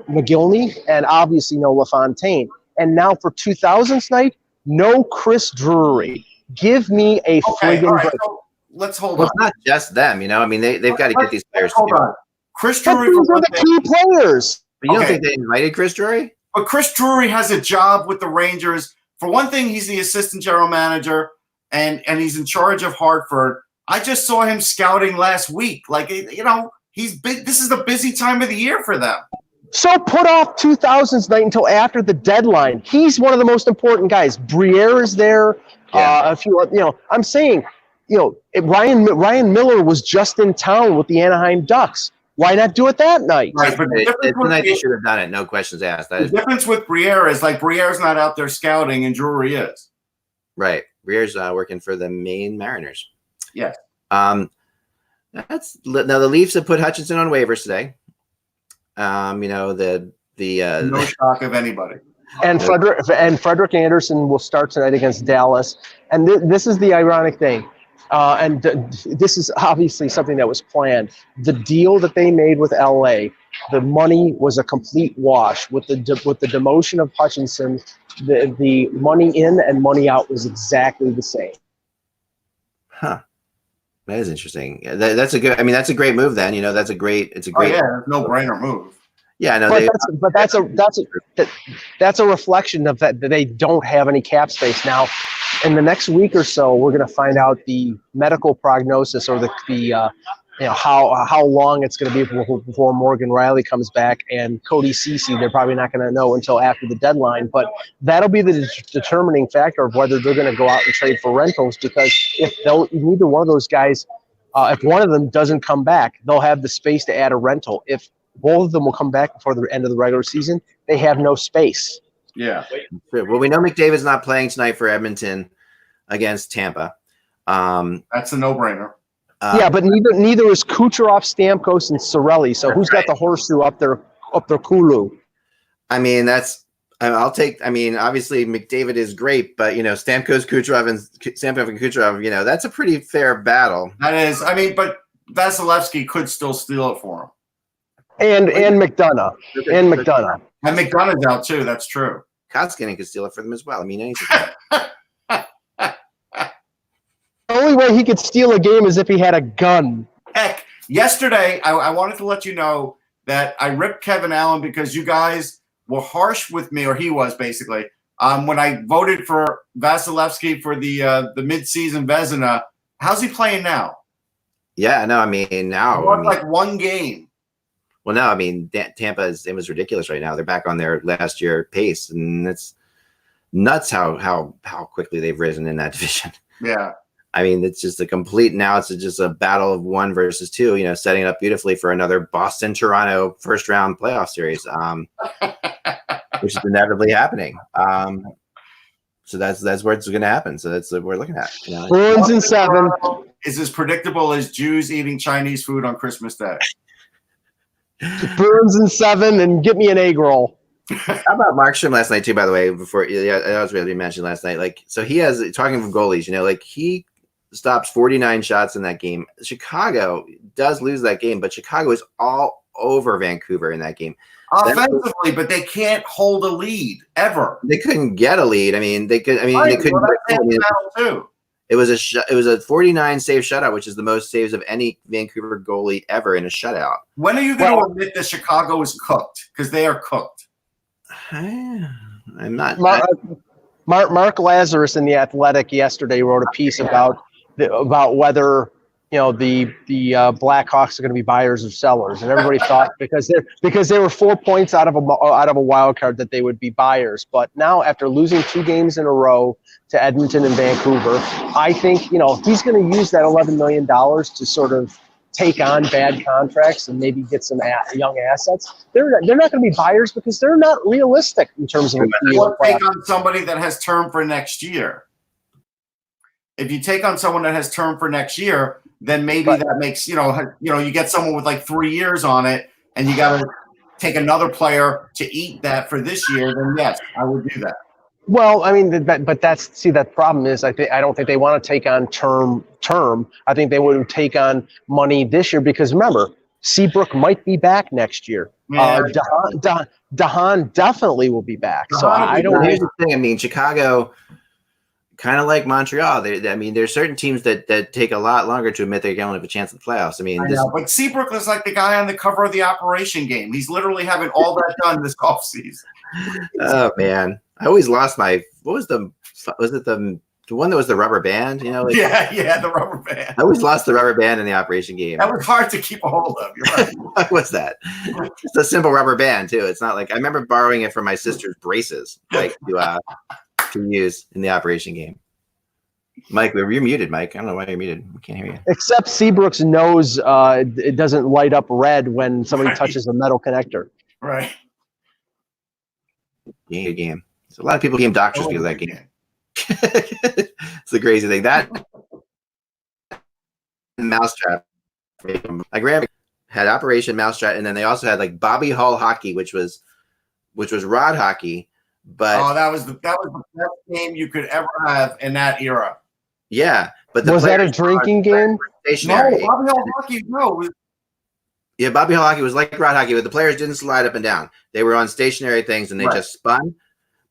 McGillney, and obviously no LaFontaine. And now for 2000s night, no Chris Drury. Give me a friggin' break. So let's hold on. It's not just them, I mean, they've got to get these players. Hold on. Chris Drury. These are the key players. But you don't think they invited Chris Drury? But Chris Drury has a job with the Rangers. For one thing, he's the assistant general manager, and he's in charge of Hartford. I just saw him scouting last week. He's big. This is the busy time of the year for them. So put off 2000s night until after the deadline. He's one of the most important guys. Briere is there. Yeah. A few, I'm saying, Ryan Miller was just in town with the Anaheim Ducks. Why not do it that night? Right, but tonight they should have done it. No questions asked. The difference with Briere is Briere's not out there scouting and Drury is. Right. Briere's working for the Maine Mariners. Yes. Now the Leafs have put Hutchinson on waivers today. No shock of anybody. And Frederick Anderson will start tonight against Dallas. And this is the ironic thing. This is obviously something that was planned. The deal that they made with LA, the money was a complete wash. With the demotion of Hutchinson, the money in and money out was exactly the same. Huh. That is interesting. That's a good. I mean, that's a great move. Then it's a great. No-brainer move. Yeah, I know. But that's a reflection of that they don't have any cap space now. In the next week or so, we're going to find out the medical prognosis or the how long it's going to be before Morgan Riley comes back, and Cody Ceci, they're probably not going to know until after the deadline. But that'll be the determining factor of whether they're going to go out and trade for rentals, because if neither one of those guys, if one of them doesn't come back, they'll have the space to add a rental. If both of them will come back before the end of the regular season, they have no space. Yeah. Well, we know McDavid's not playing tonight for Edmonton against Tampa. That's a no-brainer. Yeah, but neither is Kucherov, Stamkos, and Cirelli. So who's got the horseshoe up their Kulu? I mean, obviously McDavid is great, but Stamkos, Kucherov, and Kucherov, that's a pretty fair battle. That is. I mean, but Vasilevsky could still steal it for him. And McDonough. And McDonough's out too. That's true. Koskinen could steal it for them as well. I mean, anything. The only way he could steal a game is if he had a gun. Heck, yesterday I wanted to let you know that I ripped Kevin Allen because you guys were harsh with me, or he was basically, when I voted for Vasilevsky for the midseason Vezina. How's he playing now? Yeah, no, I mean now like one game. Well, no, I mean Tampa it was ridiculous right now. They're back on their last year pace, and it's nuts how quickly they've risen in that division. Yeah. I mean, it's just it's just a battle of 1 versus 2, setting it up beautifully for another Boston-Toronto first-round playoff series, which is inevitably happening. So that's where it's going to happen. So that's what we're looking at. Bruins in 7 is as predictable as Jews eating Chinese food on Christmas Day. Bruins in 7, and get me an egg roll. How about Markstrom last night too? By the way, before that was really mentioned last night. So he has, talking from goalies, he stops 49 shots in that game. Chicago does lose that game, but Chicago is all over Vancouver in that game. Offensively, but they can't hold a lead ever. They couldn't get a lead. I mean, they could. I mean, right, they couldn't. Too. It was a 49 save shutout, which is the most saves of any Vancouver goalie ever in a shutout. When are you going to admit that Chicago is cooked? Because they are cooked. I'm not. Mark Lazarus in The Athletic yesterday wrote a piece about whether the Blackhawks are going to be buyers or sellers, and everybody thought because they were 4 points out of a wild card that they would be buyers. But now, after losing 2 games in a row to Edmonton and Vancouver, I think he's going to use that $11 million to sort of take on bad contracts and maybe get some young assets. They're not going to be buyers because they're not realistic in terms of. Or take on somebody that has term for next year. If you take on someone that has term for next year, then maybe that makes you get someone with like 3 years on it, and you got to take another player to eat that for this year. Then yes, I would do that. Well, I mean, but that problem is I don't think they want to take on term. I think they would take on money this year because remember, Seabrook might be back next year. Yeah. Dahan definitely will be back. So I don't. Here's the thing. I mean, Chicago, kind of like Montreal. There's certain teams that take a lot longer to admit they don't have a chance at the playoffs. But Seabrook is like the guy on the cover of the Operation game. He's literally having all that done this offseason. Oh man, I always lost my. What was the one that was the rubber band? Yeah, the rubber band. I always lost the rubber band in the Operation game. That was hard to keep a hold of. You're right. What was that? It's a simple rubber band too. It's not like I remember borrowing it from my sister's braces, to use in the Operation game. Mike, you're muted, Mike. I don't know why you're muted. We can't hear you. Except Seabrook's nose, it doesn't light up red when somebody touches a metal connector. Right. Game. So a lot of people became doctors because of that game. It's the crazy thing. That Mousetrap. Like Graham had Operation Mousetrap, and then they also had like Bobby Hull hockey, which was rod hockey. But that was the best game you could ever have in that era. Yeah, but was that a drinking game? No, Bobby Hull hockey. No. Yeah, Bobby Hull hockey was like rod hockey, but the players didn't slide up and down. They were on stationary things, and they just spun.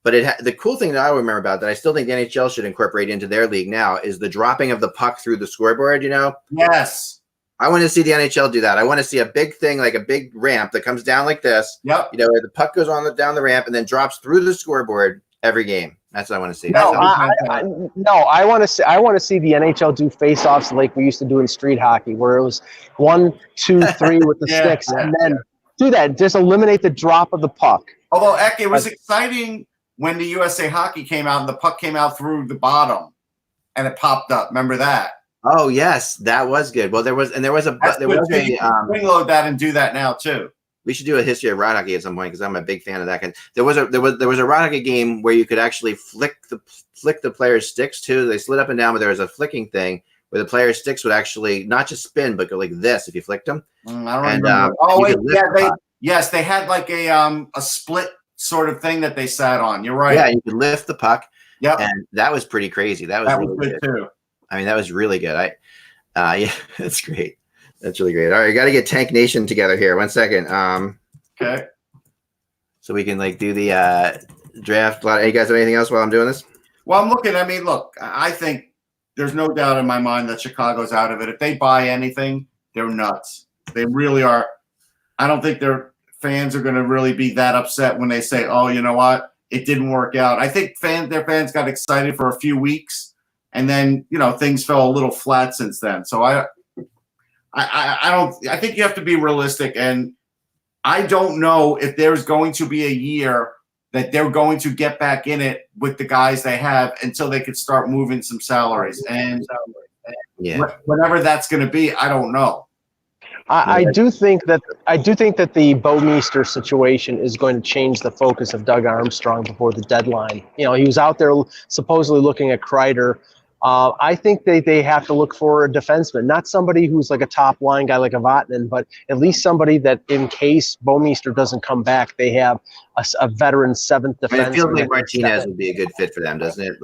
But the cool thing that I remember about that I still think the NHL should incorporate into their league now is the dropping of the puck through the scoreboard. Yes. I want to see the NHL do that. I want to see a big thing, like a big ramp that comes down like this. Yep. Where the puck goes down the ramp and then drops through the scoreboard every game. That's what I want to see. No, That's I want to see the NHL do face-offs like we used to do in street hockey, where it was 1, 2, 3 with the sticks, and then do that. Just eliminate the drop of the puck. Although, Eck, it was exciting when the USA Hockey came out and the puck came out through the bottom and it popped up. Remember that? Oh we should load that and do that now too. We should do a history of road hockey at some point because I'm a big fan of that. There was a road hockey game where you could actually flick the player's sticks too. They slid up and down, but there was a flicking thing where the player's sticks would actually not just spin but go like this if you flicked them. I don't remember. Yes, they had like a split sort of thing that they sat on. You're right. Yeah, you could lift the puck. Yep. And that was pretty crazy. That was really good too. I mean, that was really good. Yeah, that's great. That's really great. All right, got to get Tank Nation together here. 1 second. Okay. So we can do the draft. You guys have anything else while I'm doing this? Well, I'm looking. I mean, look, I think there's no doubt in my mind that Chicago's out of it. If they buy anything, they're nuts. They really are. I don't think their fans are going to really be that upset when they say, "Oh, you know what? It didn't work out." I think their fans got excited for a few weeks. And then, things fell a little flat since then. So I think you have to be realistic. And I don't know if there's going to be a year that they're going to get back in it with the guys they have until they could start moving some salaries. And whatever that's going to be, I don't know. I do think that the Bouwmeester situation is going to change the focus of Doug Armstrong before the deadline. He was out there supposedly looking at Kreider. I think they have to look for a defenseman, not somebody who's like a top line guy like a Vatanen, but at least somebody that in case Bouwmeester doesn't come back, they have a veteran seventh defenseman. I mean, it feels like Martinez would be a good fit for them, doesn't it?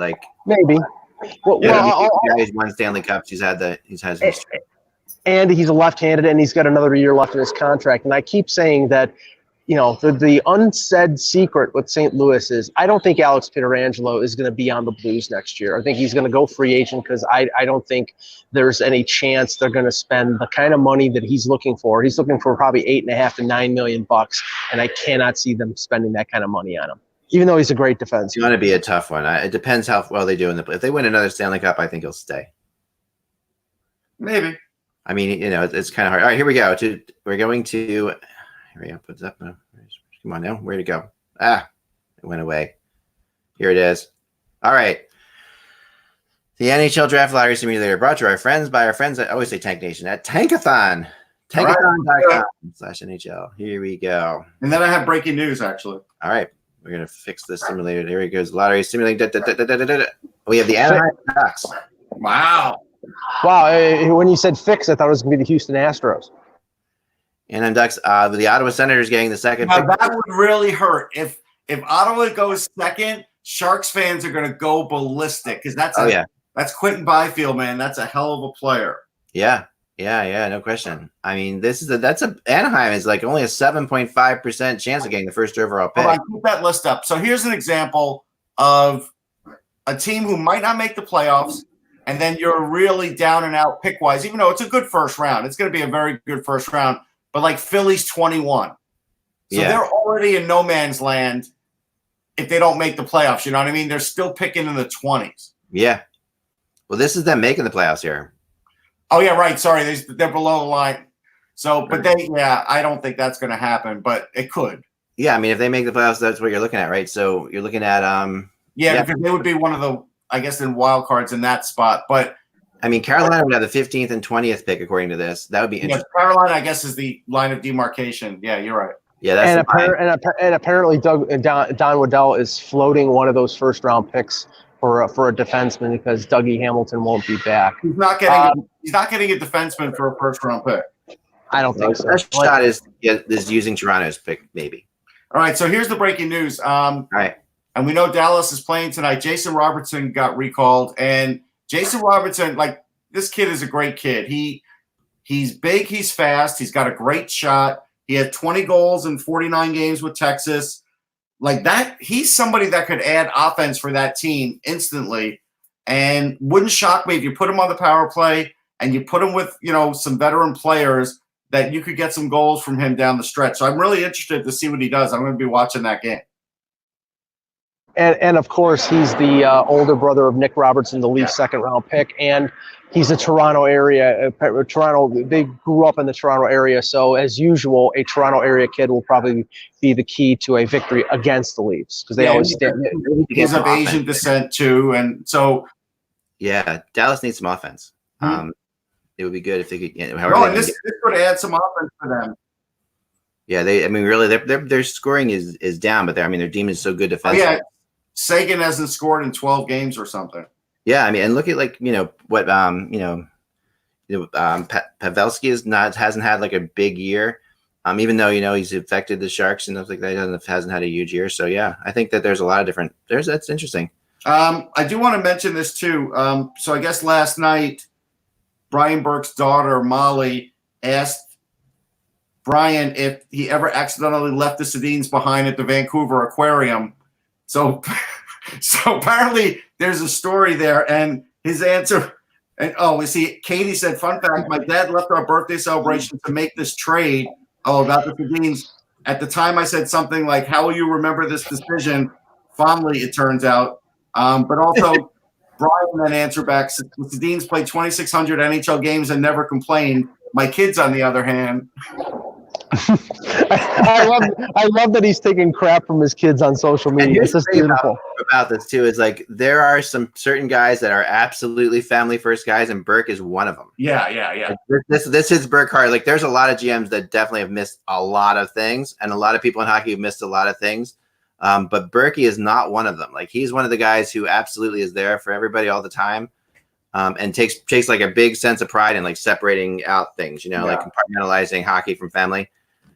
Maybe. He's won Stanley Cups. He's had history. And he's a left-handed, and he's got another year left in his contract. And I keep saying that, the unsaid secret with St. Louis is I don't think Alex Pietrangelo is going to be on the Blues next year. I think he's going to go free agent because I don't think there's any chance they're going to spend the kind of money that he's looking for. He's looking for probably $8.5 to $9 million, and I cannot see them spending that kind of money on him, even though he's a great defenseman. It's going to be a tough one. It depends how well they do if they win another Stanley Cup, I think he'll stay. Maybe. I mean, it's kind of hard. All right, here we go. We're going to. Here we go. Put it up now. Come on now. Where'd it go? It went away. Here it is. All right. The NHL Draft Lottery Simulator brought to our friends by our friends. I always say Tank Nation at Tankathon. Tankathon.com/NHL. Here we go. And then I have breaking news, actually. All right. We're going to fix this simulator. Here it goes. Lottery Simulator. We have the Anaheim Canucks. Wow. When you said fix, I thought it was going to be the Houston Astros. And Ducks, the Ottawa Senators getting the second pick. That would really hurt. If Ottawa goes second, Sharks fans are going to go ballistic because that's Quentin Byfield, man. That's a hell of a player. Yeah, no question. I mean, Anaheim is like only a 7.5% chance of getting the first overall pick. Hold on, keep that list up. So here's an example of a team who might not make the playoffs, and then you're really down and out pick-wise, even though it's a good first round. It's going to be a very good first round. But like Philly's 21. So they're already in no man's land if they don't make the playoffs. You know what I mean? They're still picking in the 20s. Yeah. Well, this is them making the playoffs here. Oh, yeah, right. Sorry. They're below the line. So, but I don't think that's going to happen, but it could. Yeah. I mean, if they make the playoffs, that's what you're looking at, right? So you're looking at, because they would be one of the, I guess, in wild cards in that spot. But I mean, Carolina would have the 15th and 20th pick, according to this. That would be interesting. Yeah, Carolina, I guess, is the line of demarcation. Yeah, you're right. Yeah, that's and apparently Don Waddell is floating one of those first-round picks for a defenseman because Dougie Hamilton won't be back. He's not getting a defenseman for a first-round pick. I don't think so. The best shot is using Toronto's pick, maybe. All right, so here's the breaking news. All right. And we know Dallas is playing tonight. Jason Robertson got recalled, and Jason Robertson, this kid is a great kid. He's big, he's fast, he's got a great shot. He had 20 goals in 49 games with Texas. Like that, he's somebody that could add offense for that team instantly. And wouldn't shock me if you put him on the power play and you put him with, some veteran players that you could get some goals from him down the stretch. So I'm really interested to see what he does. I'm going to be watching that game. And of course, he's the older brother of Nick Robertson, the Leafs' second-round pick, and he's a Toronto area. They grew up in the Toronto area, so as usual, a Toronto area kid will probably be the key to a victory against the Leafs because they always stand. He's of Asian descent too, and so Dallas needs some offense. It would be good if they could. This would add some offense for them. Yeah, really, their scoring is down, but their team is so good defensively. Sagan hasn't scored in 12 games or something. Yeah, and look at what Pavelski hasn't had like a big year, even though he's affected the Sharks and stuff like that. He hasn't had a huge year. So yeah, I think that there's a lot of different. That's interesting. I do want to mention this too. So I guess last night, Brian Burke's daughter Molly asked Brian if he ever accidentally left the Sedins behind at the Vancouver Aquarium. So apparently there's a story there, and his answer. And Katie said, "Fun fact: my dad left our birthday celebration to make this trade." About the Sedins. At the time, I said something like, "How will you remember this decision?" Fondly, it turns out. But also, Brian then answered back, "The Sedins played 2,600 NHL games and never complained. My kids, on the other hand." I love that he's taking crap from his kids on social media. It's just beautiful. About this too is there are some certain guys that are absolutely family first guys, and Burke is one of them. Yeah. This is Burke hard. There's a lot of GMs that definitely have missed a lot of things, and a lot of people in hockey have missed a lot of things. But Burke is not one of them. He's one of the guys who absolutely is there for everybody all the time. And takes a big sense of pride in separating out things, compartmentalizing hockey from family.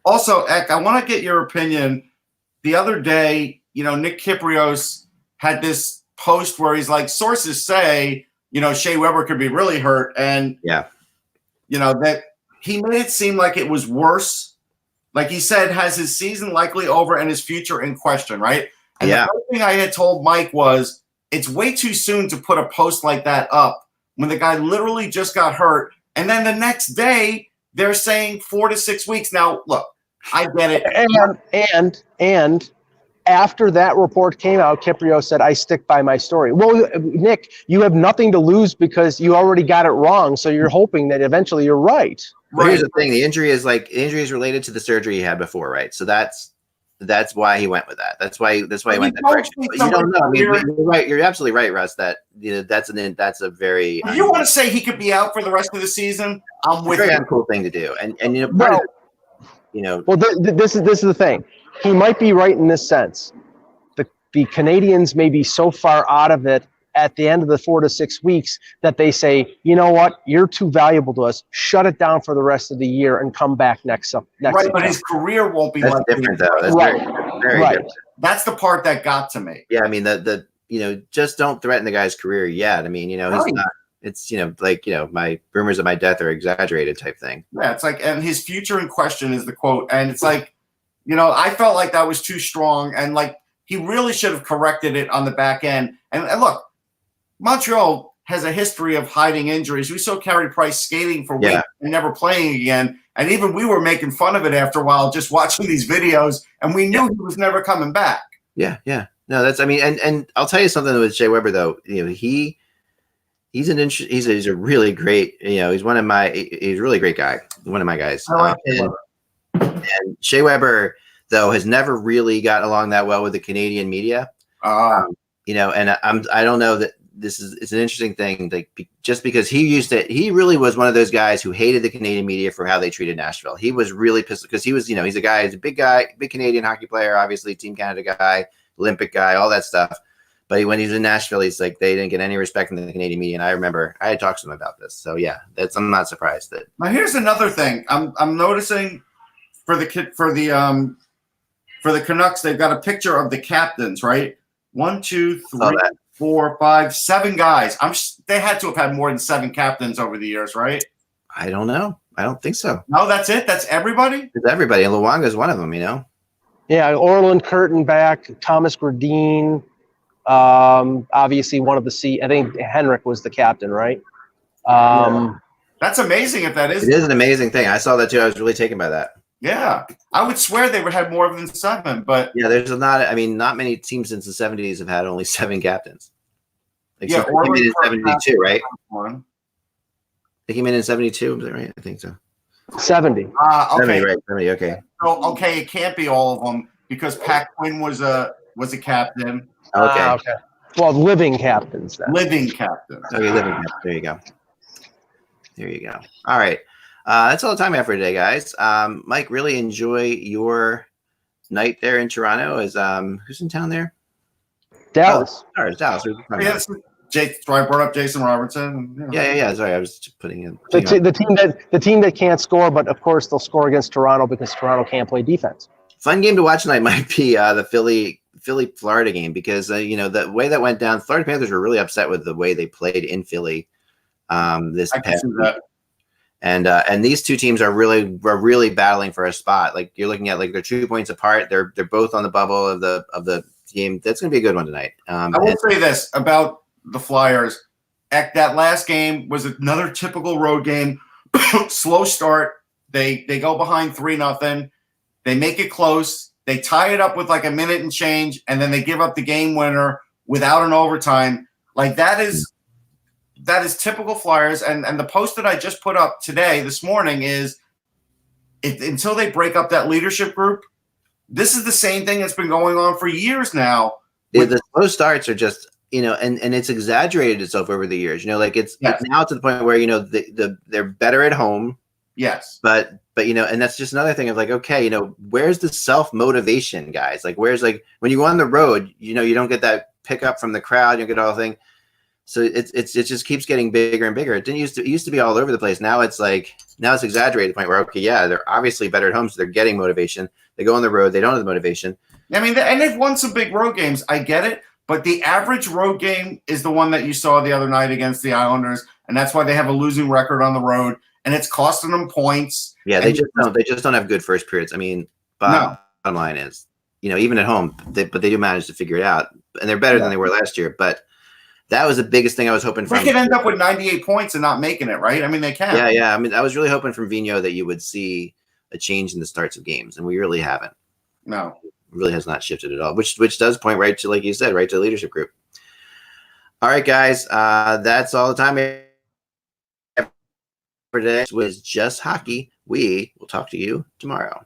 Also, Eck, I want to get your opinion. The other day, Nick Kyprios had this post where he's like, sources say, Shea Weber could be really hurt. And, that he made it seem like it was worse. Like he said, has his season likely over and his future in question, right? And the first thing I had told Mike was, it's way too soon to put a post like that up when the guy literally just got hurt. And then the next day, they're saying 4 to 6 weeks. Now, look, I get it. And after that report came out, Kyprios said, I stick by my story. Well, Nick, you have nothing to lose because you already got it wrong. So you're hoping that eventually you're right. Well, here's the thing. The injury is related to the surgery he had before, right? So that's why he went with that. That's why he went that direction. But you don't know. You're right. You're absolutely right, Russ. That that's a very. If you want to say he could be out for the rest of the season, I'm with you. Very uncool thing to do, and Well, this is the thing. He might be right in this sense. The Canadians may be so far out of it at the end of the 4 to 6 weeks that they say, you know what, you're too valuable to us. Shut it down for the rest of the year and come back next right, September. But his career won't be different though. That's right. Very different. That's the part that got to me. Yeah, just don't threaten the guy's career yet. He's not. It's my rumors of my death are exaggerated type thing. Yeah, it's and his future in question is the quote, and it's I felt like that was too strong, and he really should have corrected it on the back end. And look, Montreal has a history of hiding injuries. We saw Carey Price skating for weeks and never playing again, and even we were making fun of it after a while, just watching these videos, and we knew he was never coming back. Yeah. No, that's and I'll tell you something with Shea Weber though. He's a really great, he's a really great guy. One of my guys. And Shea Weber though has never really gotten along that well with the Canadian media. And I don't know that it's an interesting thing. Just because he really was one of those guys who hated the Canadian media for how they treated Nashville. He was really pissed because he's a big guy, big Canadian hockey player, obviously Team Canada guy, Olympic guy, all that stuff. But when he was in Nashville, he's they didn't get any respect from the Canadian media. And I remember I had talked to him about this. So yeah, I'm not surprised that. Now here's another thing I'm noticing for the Canucks, they've got a picture of the captains, right? 1, 2, 3, 4, 5, 7 guys. They had to have had more than 7 captains over the years, right? I don't know. I don't think so. No, that's it. That's everybody. It's everybody, and Luongo is one of them. Yeah, Orland Curtin back, Thomas Gradine. Obviously one of the I think Henrik was the captain, right? That's amazing if that is. It is an amazing thing. I saw that too. I was really taken by that. Yeah, I would swear they would have more than 7, but Yeah, there's not. I mean, not many teams since the '70s have had only 7 captains. Like, yeah, so they came in Oilers 72, right? one. They came in 72. Is that right? I think so. 70. 70, Okay, right? 70. Okay. So okay, it can't be all of them because Pat Quinn was a captain, Okay. Okay. Well, living captains then. living captain. Okay. Living captain. There you go. There you go. All right. That's all the time I have for today, guys. Mike, really enjoy your night there in Toronto. Is who's in town there? Dallas. Oh, sorry, Dallas. Yeah, so I brought up Jason Robertson. You know. Yeah. Sorry, I was just putting in The team that can't score, but of course they'll score against Toronto because Toronto can't play defense. Fun game to watch tonight might be the Philly Florida game because the way that went down, Florida Panthers were really upset with the way they played in Philly this past week. And these two teams are really battling for a spot. Like you're looking at, like they're 2 points apart. They're both on the bubble of the game. That's going to be a good one tonight. I will say this about the Flyers. That last game was another typical road game. Slow start. They go behind 3-0. They make it close. They tie it up with like a minute and change, and then they give up the game winner without an overtime. Like that is typical Flyers. And the post that I just put up this morning is until they break up that leadership group, this is the same thing that's been going on for years now. The slow starts are just, and it's exaggerated itself over the years. Like it's now to the point where, they're better at home. Yes. But and that's just another thing of like, okay, where's the self-motivation, guys? Like, where's like when you go on the road, you don't get that pickup from the crowd, you don't get all the thing. So it just keeps getting bigger and bigger. It used to be all over the place. Now it's exaggerated to the point where, okay, yeah, they're obviously better at home, so they're getting motivation. They go on the road, they don't have the motivation. I mean, and they've won some big road games. I get it, but the average road game is the one that you saw the other night against the Islanders, and that's why they have a losing record on the road, and it's costing them points. Yeah, they just don't have good first periods. I mean, bottom line is, even at home, but they do manage to figure it out, and they're better than they were last year. But that was the biggest thing I was hoping for. They could end up with 98 points and not making it, right? I mean, they can. Yeah. I mean, I was really hoping from Vigneault that you would see a change in the starts of games, and we really haven't. No. It really has not shifted at all, which does point right to, like you said, right to the leadership group. All right, guys, that's all the time for today. This was Just Hockey. We will talk to you tomorrow.